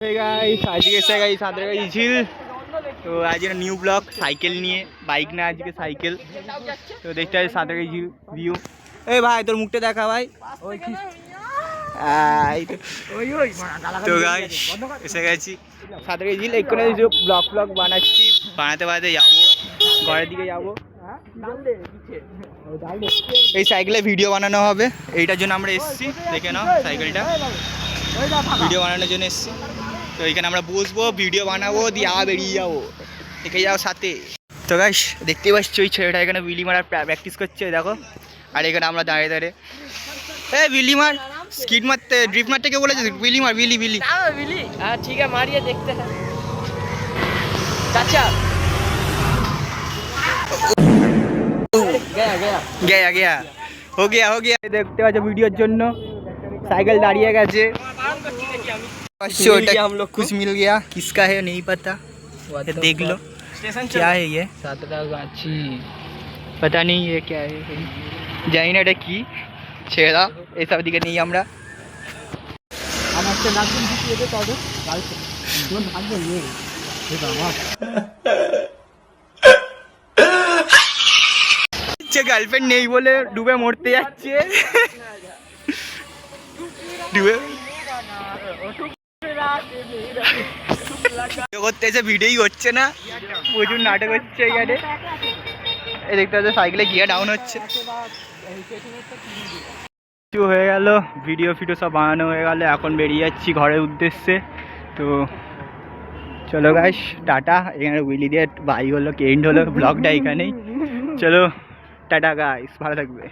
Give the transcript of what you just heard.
আজকে এসে গেছি সাঁতরাগাছি ঝিল। তো আজ নিউ ব্লগ সাইকেল নিয়ে, বাইক না আজকে সাইকেল। তো দেখতে পাচ্ছি সাঁতরাগাছি ঝিল ভিউ। এই ভাই তোর মুখটা দেখা ভাই। তো গাইস এসে গেছি সাঁতরাগাছি ঝিল। এখানে ব্লগ ফ্লগ বানাচ্ছি, বানাতে বানাতে যাবো ঘরের দিকে যাবো। এই সাইকেলে ভিডিও বানানো হবে, এইটার জন্য আমরা এসেছি। দেখে নাও সাইকেলটা ভিডিও বানানোর জন্য এসেছি। তো এখানে আমরা বসবো, ভিডিও বানাবো, দিয়ে বেরিয়ে যাবো। দেখে যাও সাথে। তো গাইস দেখতেই পাচ্ছি ওই ছেলেটা এখানে বিলি মারার প্র্যাকটিস করছে দেখো। আর এখানে আমরা দাঁড়িয়ে দাঁড়িয়ে বিলি মার, স্কিড মারতে, ড্রিফট মারতে কে বলেছে? বিলি মার, বিলি বিলি बिली। हाँ ठीक है, मारिए देखते हैं चाचा। गया गया हो गया দেখতে পাচ্ছ ভিডিওর জন্য साइकिल दाड़िए गए। हम लोग कुछ मिल गया, किसका है नहीं पता, देख लो। क्या है ये? सातरागाछी। पता नहीं ये क्या है, जाई ना এটা কি ছেড়া এইসব দিকে নেই আমরা। আমার একটা নাচন দিতে দে তবে গার্লফ্রেন্ড কোন ভাগ্য নিয়ে হে বাবা। যে গার্লফ্রেন্ড নেই বলে ডুবে মরতে যাচ্ছে। ডুবে করতে এসে ভিডিওই হচ্ছে না, প্রচুর নাটক হচ্ছে এখানে। এই দেখতে পাচ্ছ সাইকেলে গিয়ার ডাউন হচ্ছে। কিছু হয়ে গেল, ভিডিও ফিডিও সব বানানো হয়ে গেল, এখন বেরিয়ে যাচ্ছি ঘরের উদ্দেশ্যে। তো চলো গাইস টাটা। এখানে উইলি দিয়ে বাই হলো, এন্ড হলো ব্লগটা এখানেই। চলো টাটা গাইস, ভালো থাকবে।